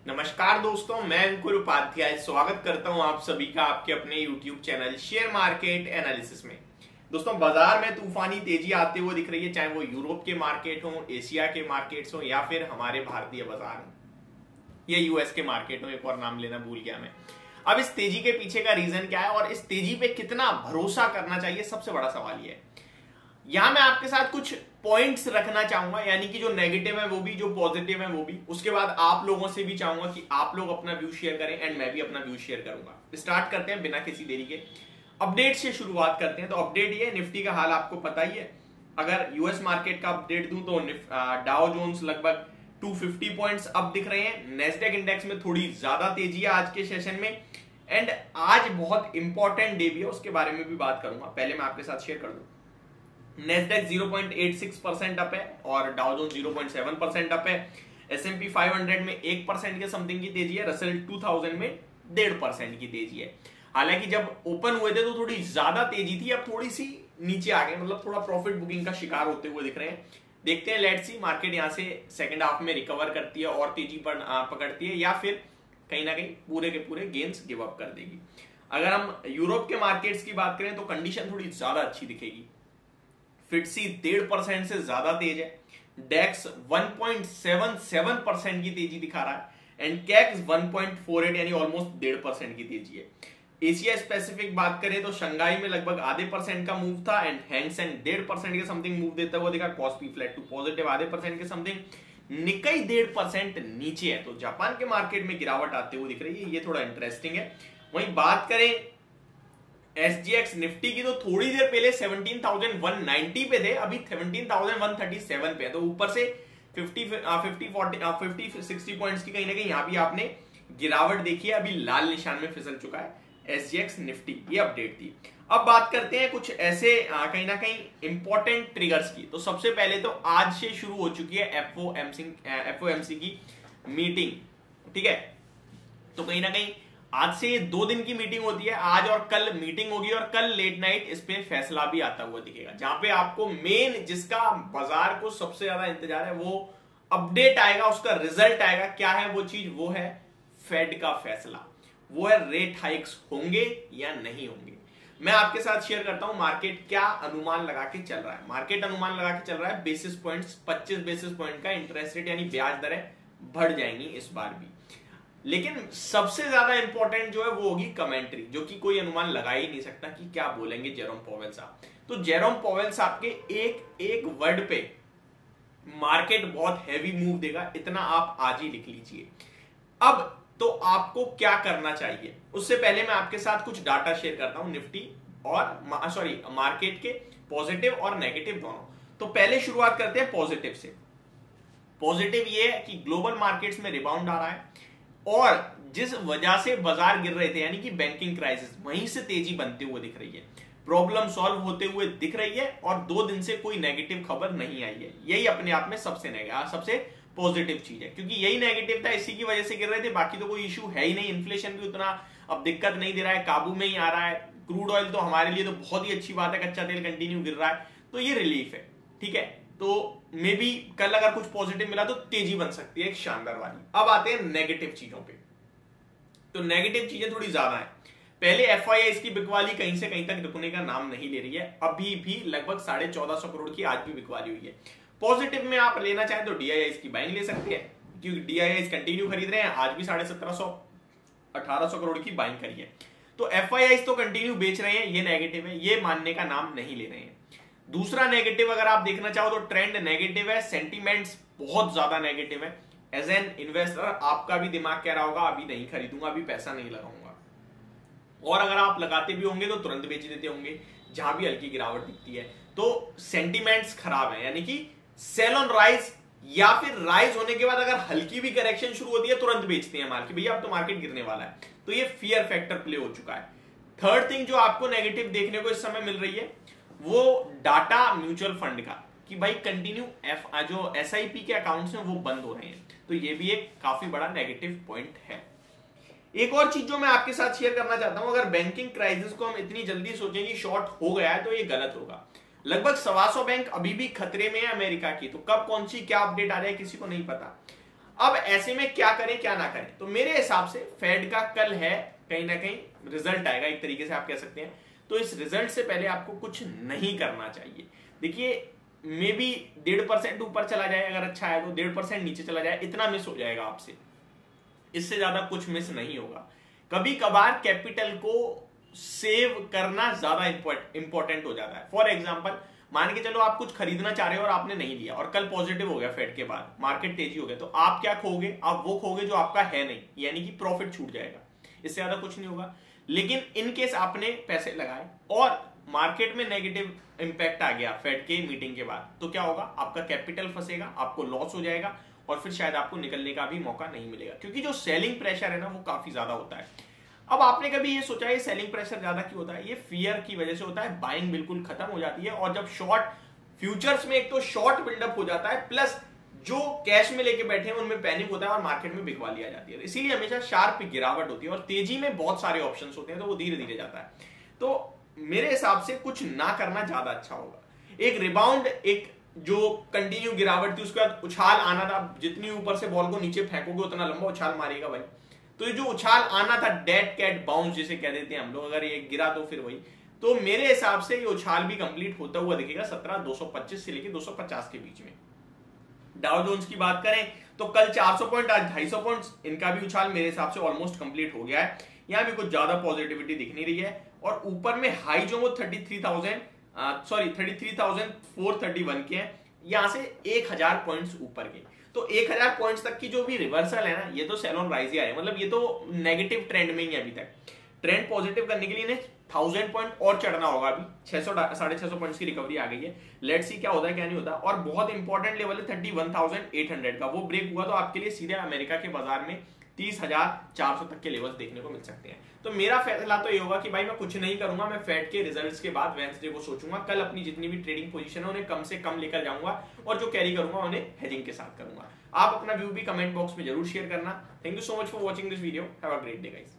नमस्कार दोस्तों, मैं अंकुर उपाध्याय स्वागत करता हूं आप सभी का आपके अपने YouTube channel share market analysis में। दोस्तों, बाजार में तूफानी तेजी आते हुए दिख रही है, चाहे वो यूरोप के मार्केट हो, एशिया के मार्केट्स हो या फिर हमारे भारतीय बाजार हो या यूएस के मार्केट हो। एक और नाम लेना भूल गया मैं। अब इस तेजी के पीछे का रीजन क्या है और इस तेजी पे कितना भरोसा करना चाहिए, सबसे बड़ा सवाल ये है। यहां मैं आपके साथ कुछ पॉइंट्स रखना चाहूंगा, यानी कि जो नेगेटिव है वो भी, जो पॉजिटिव है वो भी। उसके बाद आप लोगों से भी चाहूंगा कि आप लोग अपना व्यू शेयर करें एंड मैं भी अपना व्यू शेयर करूंगा। स्टार्ट करते हैं बिना किसी देरी के, अपडेट से शुरुआत करते हैं। तो अपडेट ये, निफ्टी का हाल आपको पता ही है। अगर यूएस मार्केट का अपडेट दूं तो डाउ जोन्स लगभग 250 पॉइंट्स अप दिख रहे हैं। नेस्डेक इंडेक्स में थोड़ी ज्यादा तेजी है आज के सेशन में। एंड आज बहुत इंपॉर्टेंट डे भी है, उसके बारे में भी बात करूंगा। पहले मैं आपके साथ शेयर कर दूं। नेस्डेक 0.86% अप है और डाउ जोन्स 0.7% अप है। S&P 500 में 1% के समथिंग की तेजी है। रसेल 2000 में 1.5% की तेजी है। हालांकि जब ओपन हुए थे तो थोड़ी ज्यादा तेजी थी, अब थोड़ी सी नीचे आ गए, मतलब थोड़ा प्रॉफिट बुकिंग का शिकार होते हुए दिख रहे हैं। देखते हैं, लेट्स सी मार्केट यहां से सेकंड हाफ में रिकवर करती है और तेजी पर पकड़ती है या फिर कहीं ना कहीं पूरे के पूरे गेन्स गिव अप कर देगी। अगर हम यूरोप के मार्केट्स की बात करें तो कंडीशन थोड़ी ज्यादा अच्छी दिखेगी। फिटसी 1.5% से ज्यादा तेज है। डेक्स 1.77% की तेजी दिखा रहा है एंड कैक्स 1.48 यानी ऑलमोस्ट 1.5% की तेजी है। एशिया स्पेसिफिक बात करें तो शंघाई में लगभग आधे % का मूव था एंड हैंगसेंग 1.5% के समथिंग मूव देता हुआ दिखा। कॉस्पी फ्लैट टू पॉजिटिव आधे % के समथिंग। निकाई 1.5% नीचे है, तो जापान के मार्केट में गिरावट आते हुए दिख रही है। ये थोड़ा इंटरेस्टिंग है। वहीं बात करें SGX निफ्टी की तो थोड़ी देर पहले 17,190 पे थे, अभी 17,137 पे है। तो ऊपर से 50-60 पॉइंट्स की कहीं ना कहीं यहां भी आपने गिरावट देखी है। अभी लाल निशान में फिसल चुका है SGX निफ्टी। ये अपडेट थी। अब बात करते हैं कुछ ऐसे कहीं ना कहीं इंपॉर्टेंट ट्रिगर्स की। तो सबसे पहले तो आज से शुरू हो चुकी है FOMC की मीटिंग, ठीक है। तो कहीं ना कहीं आज से 2 दिन की मीटिंग होती है। आज और कल मीटिंग होगी और कल लेट नाइट इस पे फैसला भी आता हुआ दिखेगा, जहां पे आपको मेन जिसका बाजार को सबसे ज्यादा इंतजार है वो अपडेट आएगा, उसका रिजल्ट आएगा। क्या है वो चीज? वो है फेड का फैसला, वो है रेट हाइक्स होंगे या नहीं होंगे। मैं आपके साथ शेयर करता हूं मार्केट क्या अनुमान लगा के चल रहा है। मार्केट अनुमान लगा के चल रहा है बेसिस पॉइंट्स, 25 बेसिस पॉइंट का इंटरेस्ट रेट यानी ब्याज दरें बढ़ जाएंगी इस बार भी। लेकिन सबसे ज्यादा इंपॉर्टेंट जो है वो होगी कमेंट्री, जो कि कोई अनुमान लगा ही नहीं सकता कि क्या बोलेंगे जेरोम पॉवेल साहब। तो जेरोम पॉवेल साहब के एक एक वर्ड पे मार्केट बहुत हैवी मूव देगा, इतना आप आज ही लिख लीजिए। अब तो आपको क्या करना चाहिए, उससे पहले मैं आपके साथ कुछ डाटा शेयर करता हूं निफ्टी और मार्केट के पॉजिटिव और नेगेटिव दोनों। तो पहले शुरुआत करते हैं पॉजिटिव से। पॉजिटिव ये है कि ग्लोबल मार्केट्स में रिबाउंड आ रहा है और जिस वजह से बाजार गिर रहे थे यानी कि बैंकिंग क्राइसिस, वहीं से तेजी बनते हुए दिख रही है। प्रॉब्लम सॉल्व होते हुए दिख रही है और 2 दिन से कोई नेगेटिव खबर नहीं आई है। यही अपने आप में सबसे पॉजिटिव चीज है, क्योंकि यही नेगेटिव था, इसी की वजह से गिर रहे थे। बाकी तो कोई इशू है ही नहीं। इन्फ्लेशन भी उतना अब दिक्कत नहीं दे रहा है, काबू में ही आ रहा है। क्रूड ऑयल तो हमारे लिए तो बहुत ही अच्छी बात है, कच्चा तेल कंटिन्यू गिर रहा है, तो ये रिलीफ है, ठीक है। तो मे बी कल अगर कुछ पॉजिटिव मिला तो तेजी बन सकती है एक शानदार वाली। अब आते हैं नेगेटिव चीजों पे। तो नेगेटिव चीजें थोड़ी ज्यादा है। पहले FIIs की बिकवाली कहीं से कहीं तक रुकने का नाम नहीं ले रही है। अभी भी लगभग 1450 करोड़ की आज भी बिकवाली हुई है। पॉजिटिव में आप लेना चाहें तो DIIs की बाइंग ले सकते हैं, क्योंकि DIIs कंटिन्यू खरीद रहे हैं। आज भी 1750-1800 करोड़ की बाइंग करी है। तो FIIs तो कंटिन्यू बेच रहे हैं, ये नेगेटिव है, ये मानने का नाम नहीं ले रहे हैं। दूसरा नेगेटिव अगर आप देखना चाहो तो ट्रेंड नेगेटिव है, सेंटीमेंट्स बहुत ज्यादा नेगेटिव है। एज एन इन्वेस्टर आपका भी दिमाग कह रहा होगा अभी नहीं खरीदूंगा, अभी पैसा नहीं लगाऊंगा, और अगर आप लगाते भी होंगे तो तुरंत बेच देते होंगे जहां भी हल्की गिरावट दिखती है। तो सेंटीमेंट्स खराब है, यानी कि सेल ऑन राइज या फिर राइज होने के बाद अगर हल्की भी करेक्शन शुरू होती है तुरंत बेचते हैं मार्केट, भैया अब तो मार्केट गिरने वाला है। तो ये फियर फैक्टर प्ले हो चुका है। थर्ड थिंग जो आपको नेगेटिव देखने को इस समय मिल रही है वो डाटा म्यूचुअल फंड का, कि भाई कंटिन्यू जो SIP के अकाउंट्स हैं वो बंद हो रहे हैं। तो ये भी एक काफी बड़ा नेगेटिव पॉइंट है। एक और चीज जो मैं आपके साथ शेयर करना चाहता हूं, अगर बैंकिंग क्राइसिस को हम इतनी जल्दी सोचें कि शॉर्ट हो गया है तो ये गलत होगा। लगभग 125 बैंक अभी भी खतरे में है अमेरिका की। तो कब कौन सी क्या अपडेट आ जाए किसी को नहीं पता। अब ऐसे में क्या करें क्या ना करें, तो मेरे हिसाब से फेड का कल है कहीं ना कहीं रिजल्ट आएगा, एक तरीके से आप कह सकते हैं। तो इस रिजल्ट से पहले आपको कुछ नहीं करना चाहिए। देखिए मे बी 1.5% ऊपर चला जाए, अगर अच्छा है तो 1.5% नीचे चला जाए, इतना मिस हो जाएगा आपसे, इससे ज्यादा कुछ मिस नहीं होगा। कभी कभार कैपिटल को सेव करना ज्यादा इंपॉर्टेंट हो जाता है। फॉर एग्जाम्पल मान के चलो आप कुछ खरीदना चाह रहे हो और आपने नहीं लिया और कल पॉजिटिव हो गया फेड के बाद, मार्केट तेजी हो गया, तो आप क्या खोगे, आप वो खोगे जो आपका है नहीं, यानी कि प्रॉफिट छूट जाएगा, इससे ज्यादा कुछ नहीं होगा। लेकिन इन केस आपने पैसे लगाए और मार्केट में नेगेटिव इंपैक्ट आ गया फेड के मीटिंग के बाद, तो क्या होगा, आपका कैपिटल फंसेगा, आपको लॉस हो जाएगा और फिर शायद आपको निकलने का भी मौका नहीं मिलेगा, क्योंकि जो सेलिंग प्रेशर है ना वो काफी ज्यादा होता है। अब आपने कभी ये सोचा है सेलिंग प्रेशर ज्यादा क्यों होता है? ये फियर की वजह से होता है, बाइंग बिल्कुल खत्म हो जाती है, और जब शॉर्ट फ्यूचर्स में एक तो शॉर्ट बिल्डअप हो जाता है, प्लस जो कैश में लेके बैठे हैं उनमें पैनिक होता है और मार्केट में बिकवा लिया जाती है। इसीलिए हमेशा शार्प गिरावट होती है और तेजी में बहुत सारे ऑप्शन होते हैं, तो वो धीरे धीरे जाता है। तो मेरे हिसाब से कुछ ना करना ज्यादा अच्छा होगा। एक रिबाउंड, एक जो कंटिन्यू गिरावट थी उसके बाद उछाल आना था, जितनी ऊपर से बॉल को नीचे फेंकोगे उतना लंबा उछाल मारेगा भाई। तो ये जो उछाल आना था, डेड कैट बाउंस जिसे कह देते हैं हम लोग, अगर ये गिरा तो फिर वही, तो मेरे हिसाब से ये उछाल भी कंप्लीट होता हुआ दिखेगा 17,225 से लेके 250 के बीच में। डाउ जोन्स की बात करें तो कल 400 पॉइंट, आज 250 पॉइंट्स, इनका भी उछाल मेरे हिसाब से ऑलमोस्ट कंप्लीट हो गया है। यहां भी कुछ ज्यादा पॉजिटिविटी दिख नहीं रही है, और ऊपर में हाई जो वो 33,431 के हैं, यहां से 1000 पॉइंट्स ऊपर के। तो 1000 पॉइंट्स तक की जो भी रिवर्सल है ना, ये तो सेल ऑन राइज ही आ रहा है, मतलब ये तो नेगेटिव ट्रेंड में ही है अभी तक। ट्रेंड पॉजिटिव करने के लिए इन्हें 1000 पॉइंट और चढ़ना होगा। अभी 600-650 पॉइंट्स की रिकवरी आ गई है। लेट्स सी क्या होता है क्या नहीं होता। और बहुत इंपॉर्टेंट लेवल है 31,800 का, वो ब्रेक हुआ तो आपके लिए सीधे अमेरिका के बाजार में 30,400 तक के लेवल्स देखने को मिल सकते हैं। तो मेरा फैसला तो ये होगा कि भाई मैं कुछ नहीं करूंगा, मैं फेड के रिजल्ट्स के बाद वेडनेसडे को सोचूंगा, कल अपनी जितनी भी ट्रेडिंग पोजीशन है उन्हें कम से कम लेकर जाऊंगा, और जो कैरी करूंगा उन्हें हेजिंग के साथ करूंगा। आप अपना व्यू भी कमेंट बॉक्स में जरूर शेयर करना। Thank you so much for watching this video. Have a great day guys.